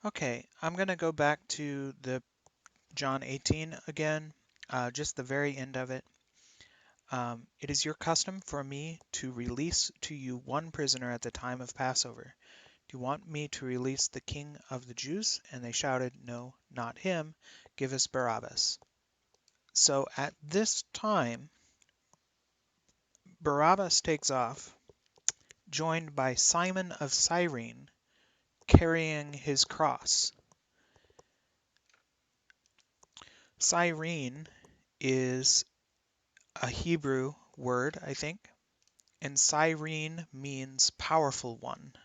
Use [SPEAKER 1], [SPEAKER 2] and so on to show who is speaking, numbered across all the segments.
[SPEAKER 1] Okay, I'm going to go back to the John 18 again, just the very end of it. It is your custom for me to release to you one prisoner at the time of Passover. Do you want me to release the king of the Jews? And they shouted, No, not him. Give us Barabbas. So at this time, Barabbas takes off, joined by Simon of Cyrene, carrying his cross. Cyrene is a Hebrew word, I think, and Cyrene means powerful one.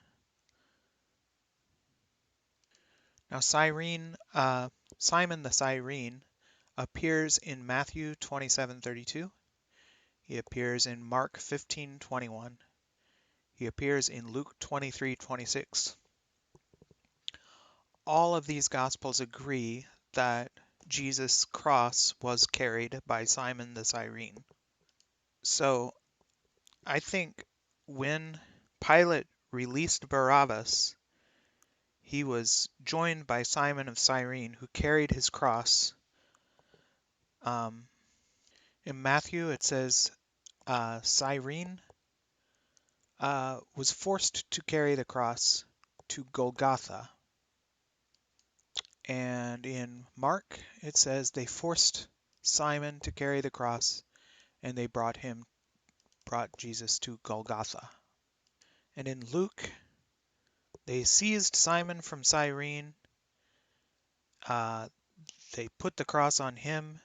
[SPEAKER 1] Now, Simon the Cyrene appears in Matthew 27:32. He appears in Mark 15:21. He appears in Luke 23:26. All of these Gospels agree that Jesus' cross was carried by Simon the Cyrene. So I think when Pilate released Barabbas, he was joined by Simon of Cyrene, who carried his cross. Um, in Matthew, it says Cyrene was forced to carry the cross to Golgotha. And in Mark, it says they forced Simon to carry the cross, and they brought Jesus to Golgotha. And in Luke, they seized Simon from Cyrene. Uh, they put the cross on him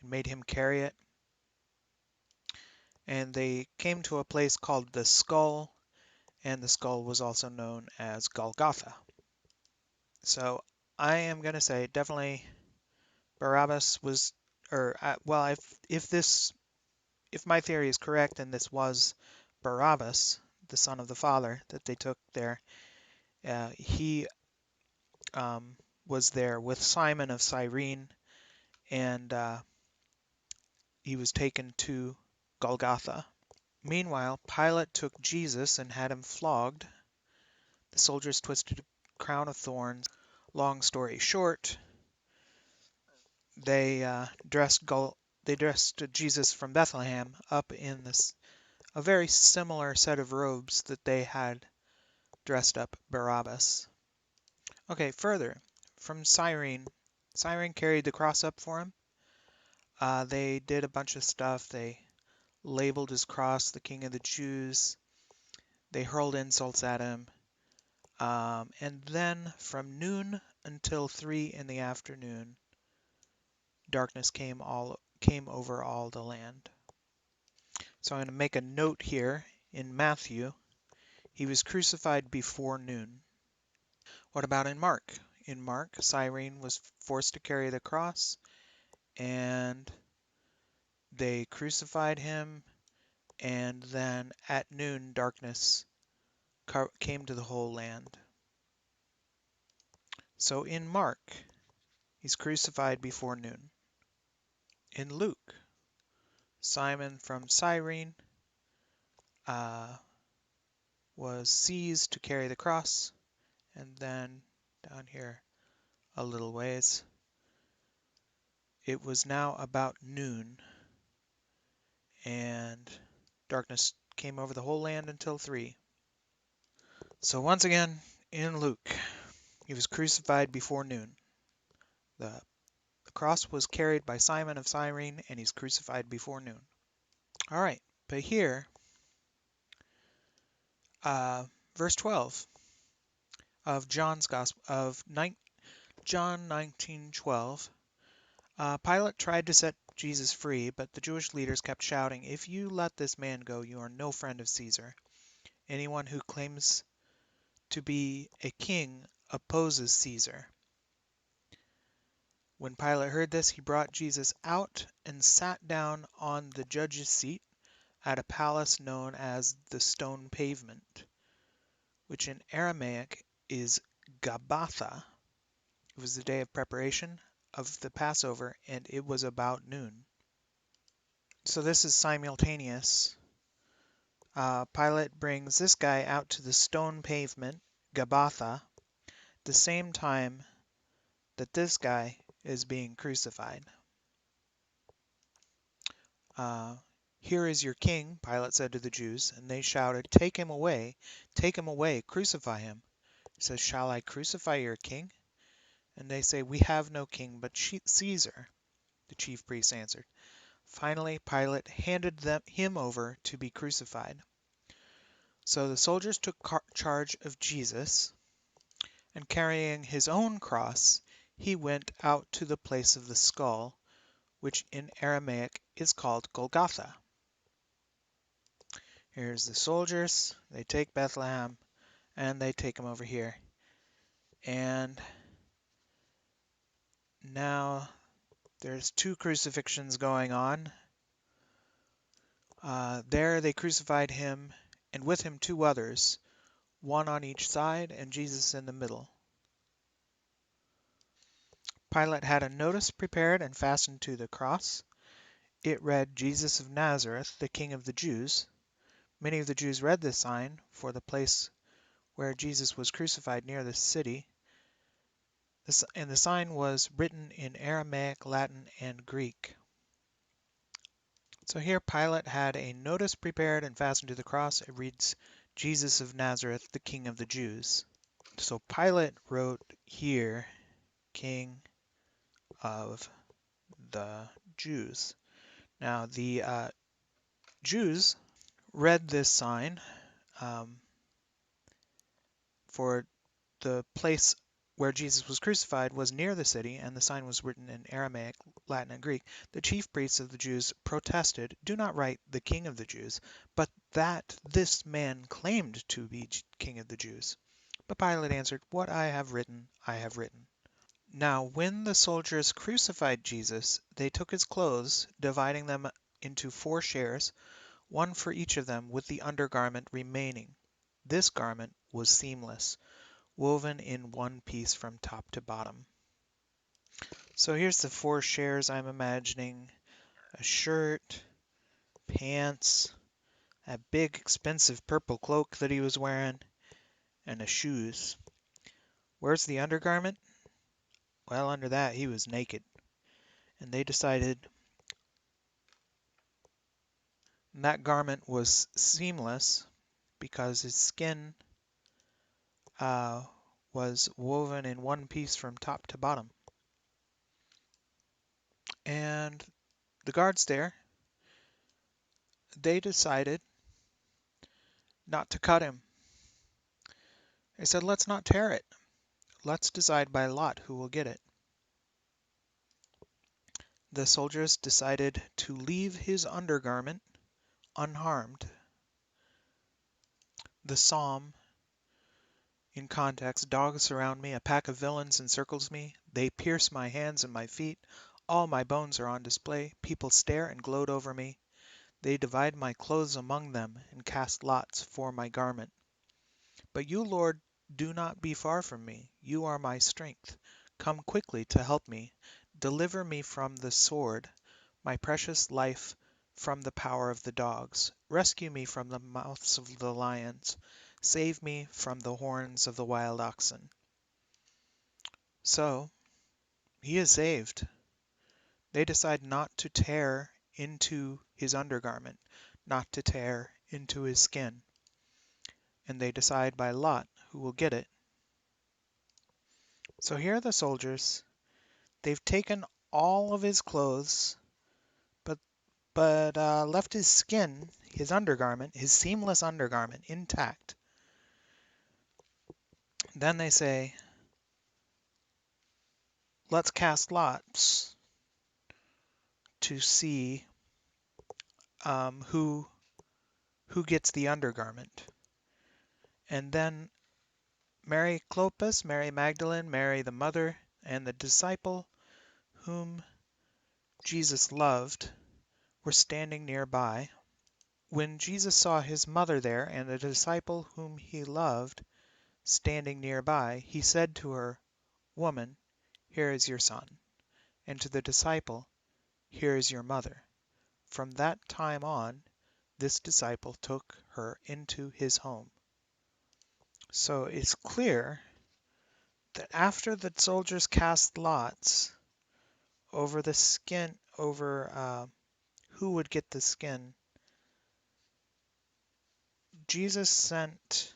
[SPEAKER 1] and made him carry it. And they came to a place called the Skull, and the skull was also known as Golgotha. So I am going to say definitely Barabbas was, or well, if my theory is correct, and this was Barabbas, the son of the father that they took there, he um, was there with Simon of Cyrene, and he was taken to Golgotha. Meanwhile, Pilate took Jesus and had him flogged. The soldiers twisted a crown of thorns. Long story short, they dressed Jesus from Bethlehem up in a very similar set of robes that they had dressed up Barabbas. Okay, further from Cyrene. Cyrene carried the cross up for him. They did a bunch of stuff. They labeled his cross the King of the Jews. They hurled insults at him. And then from noon until 3 in the afternoon, darkness came over all the land. So I'm going to make a note here in Matthew. He was crucified before noon. What about in Mark? In Mark, Cyrene was forced to carry the cross, and they crucified him, and then at noon, darkness came to the whole land. So in Mark, he's crucified before noon. In Luke, Simon from Cyrene was seized to carry the cross, and then down here a little ways, it was now about noon, and darkness came over the whole land until 3. So once again, in Luke, he was crucified before noon. The cross was carried by Simon of Cyrene, and he's crucified before noon. All right, but here, verse 12 of John's Gospel of John 19:12. Pilate tried to set Jesus free, but the Jewish leaders kept shouting, "If you let this man go, you are no friend of Caesar. Anyone who claims to be a king opposes Caesar." When Pilate heard this, he brought Jesus out and sat down on the judge's seat at a palace known as the Stone Pavement, which in Aramaic is Gabbatha. It was the day of preparation of the Passover, and it was about noon. So this is simultaneous. Pilate brings this guy out to the stone pavement, Gabbatha. the same time that this guy is being crucified. Uh, Here is your king, Pilate said to the Jews, and they shouted, take him away, crucify him. He says, shall I crucify your king? And they say, we have no king but Caesar. The chief priests answered. Finally, Pilate handed him over to be crucified. So the soldiers took charge of Jesus, and carrying his own cross, he went out to the place of the skull, which in Aramaic is called Golgotha. Here's the soldiers. They take Bethlehem, and they take him over here. And now there's two crucifixions going on. There they crucified him, and with him two others, one on each side, and Jesus in the middle. Pilate had a notice prepared and fastened to the cross. It read, Jesus of Nazareth, the King of the Jews. Many of the Jews read this sign, for the place where Jesus was crucified near the city, and the sign was written in Aramaic, Latin, and Greek. So here Pilate had a notice prepared and fastened to the cross. It reads, Jesus of Nazareth, the King of the Jews. So Pilate wrote here, King of the Jews. Now the Jews read this sign, for the place where Jesus was crucified was near the city, and the sign was written in Aramaic, Latin, and Greek. The chief priests of the Jews protested, do not write the King of the Jews, but that this man claimed to be King of the Jews. But Pilate answered, what I have written, I have written. Now when the soldiers crucified Jesus, they took his clothes, dividing them into 4 shares, one for each of them, with the undergarment remaining. This garment was seamless, woven in one piece from top to bottom. So here's the 4 shares I'm imagining. A shirt, pants, a big expensive purple cloak that he was wearing, and a shoes. Where's the undergarment? Well, under that he was naked. And they decided that garment was seamless because his skin was woven in one piece from top to bottom. And the guards there, they decided not to cut him. They said, let's not tear it. Let's decide by lot who will get it. The soldiers decided to leave his undergarment unharmed. The psalm, in context, dogs surround me, a pack of villains encircles me. They pierce my hands and my feet. All my bones are on display. People stare and gloat over me. They divide my clothes among them and cast lots for my garment. But you, Lord, do not be far from me. You are my strength. Come quickly to help me. Deliver me from the sword, my precious life from the power of the dogs. Rescue me from the mouths of the lions. Save me from the horns of the wild oxen. So, he is saved. They decide not to tear into his undergarment, not to tear into his skin. And they decide by lot who will get it. So here are the soldiers. They've taken all of his clothes, but left his skin, his undergarment, his seamless undergarment, intact. Then they say, let's cast lots to see who gets the undergarment. And then Mary Clopas, Mary Magdalene, Mary the mother, and the disciple whom Jesus loved were standing nearby. When Jesus saw his mother there and the disciple whom he loved standing nearby, he said to her, woman, here is your son, and to the disciple, here is your mother. From that time on, this disciple took her into his home. So it's clear that after the soldiers cast lots over the skin, over who would get the skin, Jesus sent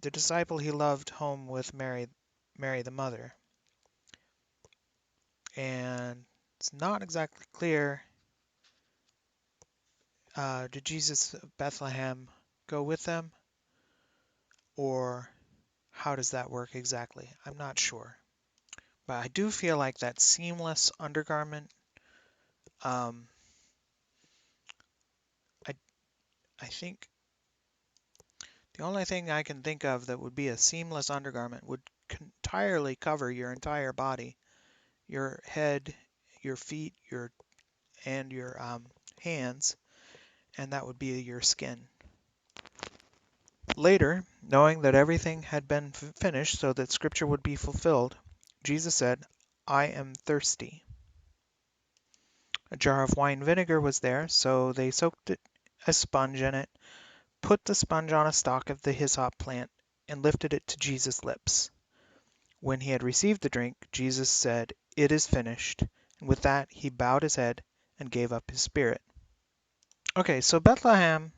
[SPEAKER 1] the disciple he loved home with Mary the mother. And it's not exactly clear, did Jesus of Bethlehem go with them, or how does that work exactly? I'm not sure. But I do feel like that seamless undergarment, um, I, I think the only thing I can think of that would be a seamless undergarment would entirely cover your entire body, your head, your feet, and your hands, and that would be your skin. Later, knowing that everything had been finished so that Scripture would be fulfilled, Jesus said, "I am thirsty." A jar of wine vinegar was there, so they soaked a sponge in it, put the sponge on a stalk of the hyssop plant, and lifted it to Jesus' lips. When he had received the drink, Jesus said, "It is finished." And with that, he bowed his head and gave up his spirit. Okay, so Bethlehem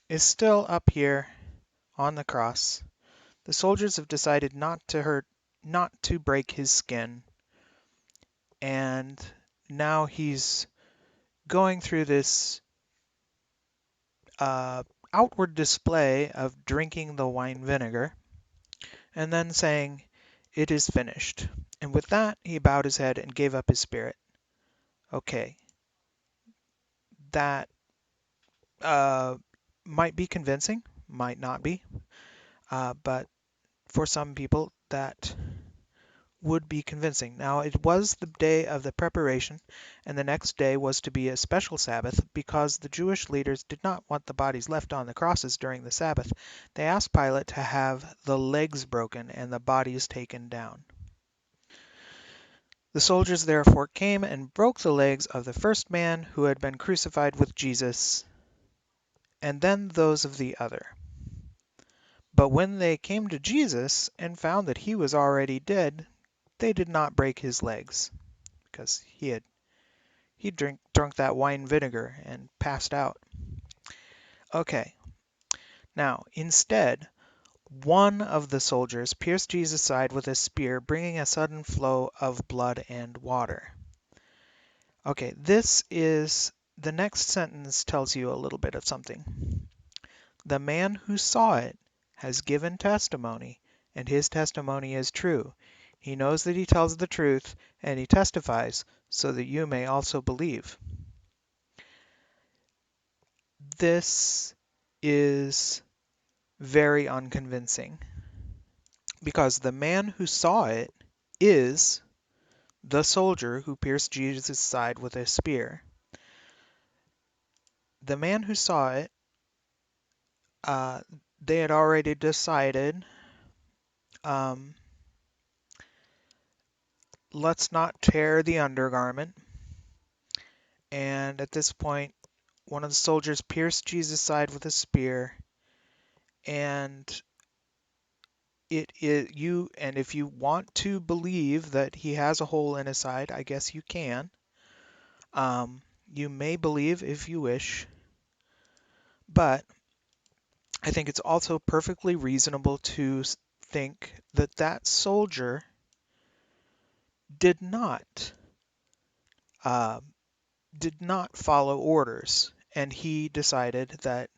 [SPEAKER 1] is still up here on the cross. The soldiers have decided not to break his skin, and now he's going through this outward display of drinking the wine vinegar, and then saying, "It is finished." And with that, he bowed his head and gave up his spirit. Okay, that uh, might be convincing, might not be, but for some people that would be convincing. Now, it was the day of the preparation, and the next day was to be a special Sabbath because the Jewish leaders did not want the bodies left on the crosses during the Sabbath. They asked Pilate to have the legs broken and the bodies taken down. The soldiers therefore came and broke the legs of the first man who had been crucified with Jesus, and then those of the other. But when they came to Jesus and found that he was already dead, they did not break his legs, because he drunk that wine vinegar and passed out. Okay, now instead, one of the soldiers pierced Jesus' side with a spear, bringing a sudden flow of blood and water. Okay, the next sentence tells you a little bit of something. The man who saw it has given testimony, and his testimony is true. He knows that he tells the truth, and he testifies so that you may also believe. This is very unconvincing because the man who saw it is the soldier who pierced Jesus' side with a spear. The man who saw it, they had already decided, um, let's not tear the undergarment. And at this point, one of the soldiers pierced Jesus' side with a spear, and if you want to believe that he has a hole in his side, I guess you can. You may believe if you wish, but I think it's also perfectly reasonable to think that that soldier did not uh, did not follow orders, and he decided that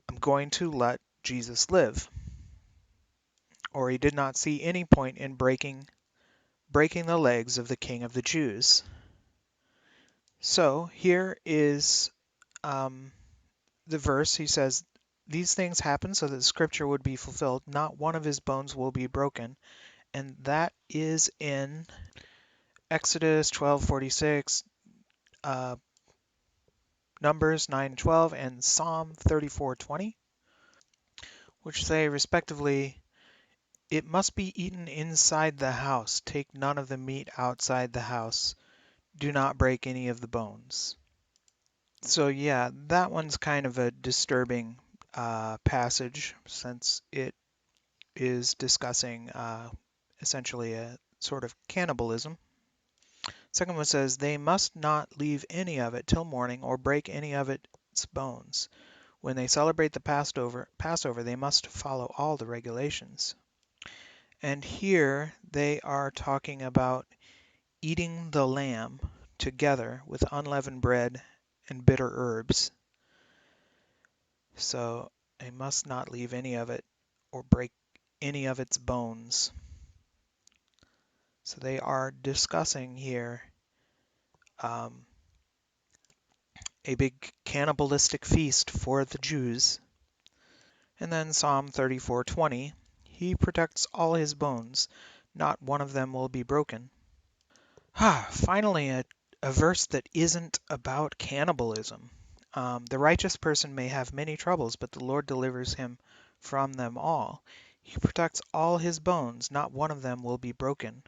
[SPEAKER 1] I'm going to let Jesus live, or he did not see any point in breaking the legs of the King of the Jews. So here is the verse. He says, "These things happen so that the scripture would be fulfilled. Not one of his bones will be broken." And that is in Exodus 12:46, Numbers 9:12, and Psalm 34:20, which say respectively, "It must be eaten inside the house. Take none of the meat outside the house. Do not break any of the bones." So yeah, that one's kind of a disturbing passage since it is discussing essentially a sort of cannibalism. Second one says, they must not leave any of it till morning or break any of its bones. When they celebrate the Passover, they must follow all the regulations. And here they are talking about eating the lamb together with unleavened bread and bitter herbs. So they must not leave any of it or break any of its bones. So they are discussing here um, a big cannibalistic feast for the Jews. And then Psalm 34:20, he protects all his bones, not one of them will be broken. Finally, a verse that isn't about cannibalism. The righteous person may have many troubles, but the Lord delivers him from them all. He protects all his bones, not one of them will be broken.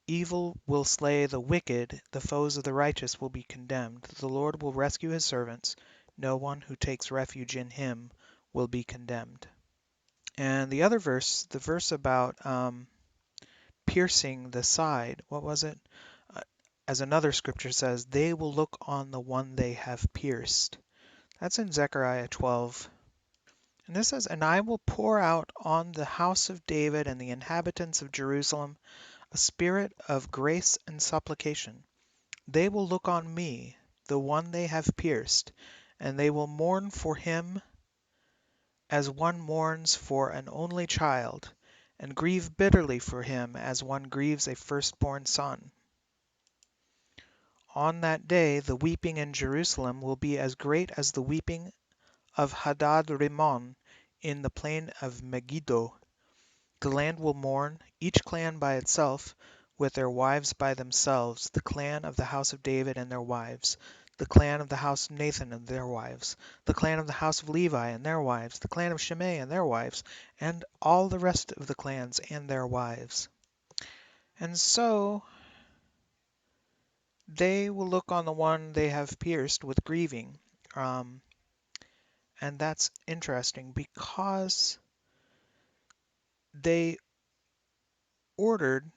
[SPEAKER 1] Evil will slay the wicked, the foes of the righteous will be condemned. The Lord will rescue his servants. No one who takes refuge in him will be condemned. And the other verse, the verse about piercing the side, what was it? Uh, As another scripture says, they will look on the one they have pierced. That's in Zechariah 12. And this says, and I will pour out on the house of David and the inhabitants of Jerusalem a spirit of grace and supplication. They will look on me, the one they have pierced, and they will mourn for him as one mourns for an only child, and grieve bitterly for him as one grieves a firstborn son. On that day the weeping in Jerusalem will be as great as the weeping of Hadad-rimmon in the plain of Megiddo. The land will mourn, each clan by itself, with their wives by themselves, the clan of the house of David and their wives, the clan of the house of Nathan and their wives, the clan of the house of Levi and their wives, the clan of Shimei and their wives, and all the rest of the clans and their wives. And so they will look on the one they have pierced with grieving. And that's interesting because they ordered,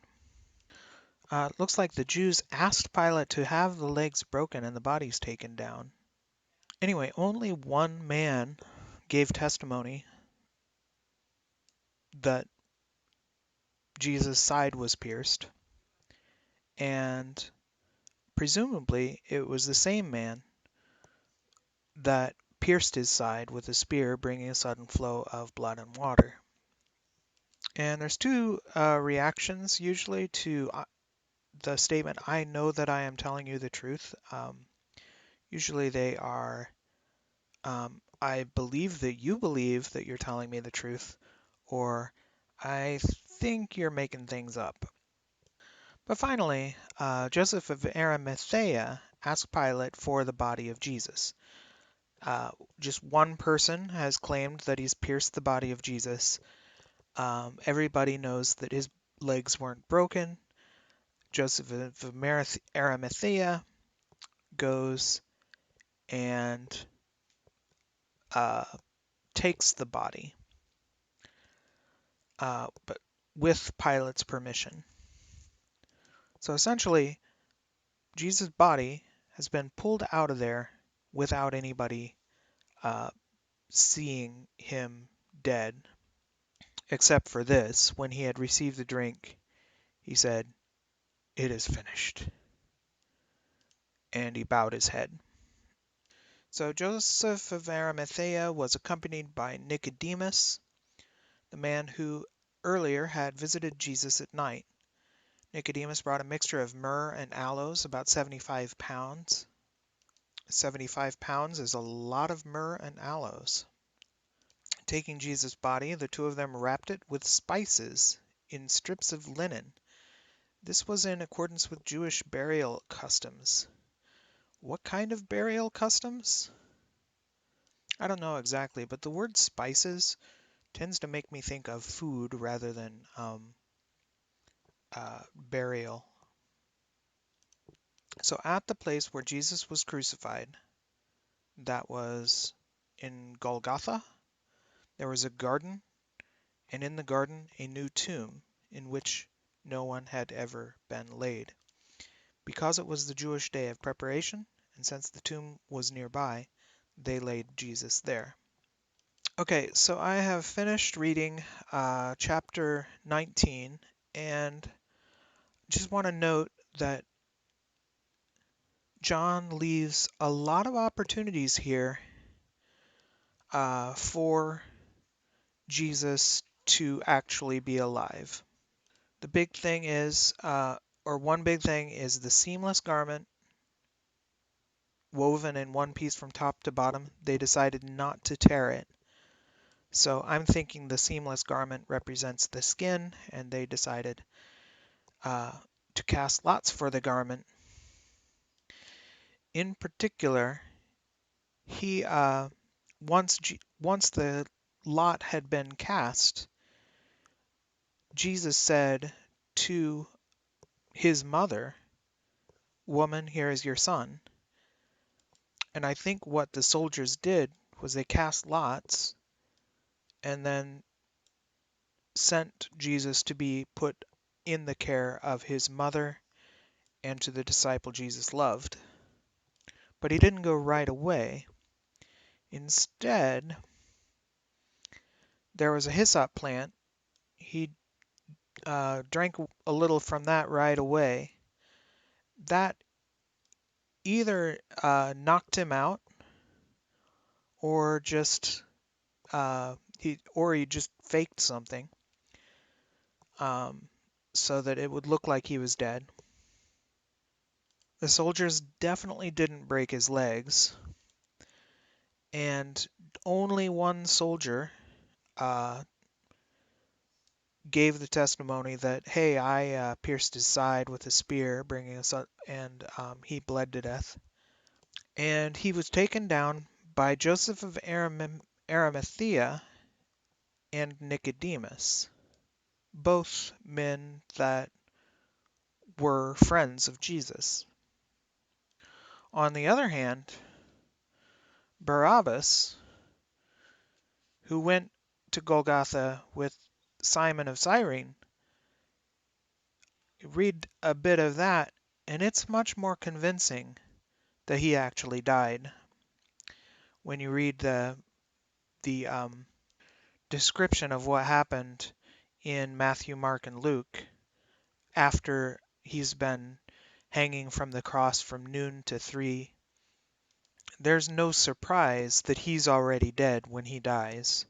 [SPEAKER 1] looks like the Jews asked Pilate to have the legs broken and the bodies taken down. Anyway, only one man gave testimony that Jesus' side was pierced, and presumably it was the same man that pierced his side with a spear, bringing a sudden flow of blood and water. And there's two reactions usually to the statement, I know that I am telling you the truth. Usually they are, I believe that you believe that you're telling me the truth, or I think you're making things up. But finally, Joseph of Arimathea asked Pilate for the body of Jesus. Just one person has claimed that he's pierced the body of Jesus. Everybody knows that his legs weren't broken. Joseph of Arimathea goes and uh, takes the body, but with Pilate's permission. So essentially, Jesus' body has been pulled out of there without anybody seeing him dead, except for this. When he had received the drink, he said, "It is finished," and he bowed his head. So Joseph of Arimathea was accompanied by Nicodemus, the man who earlier had visited Jesus at night. Nicodemus brought a mixture of myrrh and aloes, about 75 pounds. 75 pounds is a lot of myrrh and aloes. Taking Jesus' body, the two of them wrapped it with spices in strips of linen. This was in accordance with Jewish burial customs. What kind of burial customs? I don't know exactly, but the word spices tends to make me think of food rather than burial. So at the place where Jesus was crucified, that was in Golgotha, There was a garden, and in the garden a new tomb, in which no one had ever been laid. Because it was the Jewish day of preparation, and since the tomb was nearby, they laid Jesus there. Okay, so I have finished reading chapter 19, and just want to note that John leaves a lot of opportunities here for Jesus to actually be alive. The big thing is, or one big thing is the seamless garment woven in one piece from top to bottom. They decided not to tear it. So I'm thinking the seamless garment represents the skin, and they decided to cast lots for the garment. In particular, he once the lot had been cast, Jesus said to his mother, "Woman, here is your son." And I think what the soldiers did was they cast lots and then sent Jesus to be put in the care of his mother and to the disciple Jesus loved. But he didn't go right away. Instead, there was a hyssop plant. He drank a little from that right away. That either knocked him out, or just he just faked something, um, so that it would look like he was dead. The soldiers definitely didn't break his legs, and only one soldier uh, gave the testimony that, hey, I pierced his side with a spear, bringing us up, and he bled to death. And he was taken down by Joseph of Arimathea and Nicodemus, both men that were friends of Jesus. On the other hand, Barabbas, who went to Golgotha with Simon of Cyrene, read a bit of that, and it's much more convincing that he actually died. When you read the description of what happened in Matthew, Mark, and Luke after he's been hanging from the cross from noon to 3, there's no surprise that he's already dead when he dies.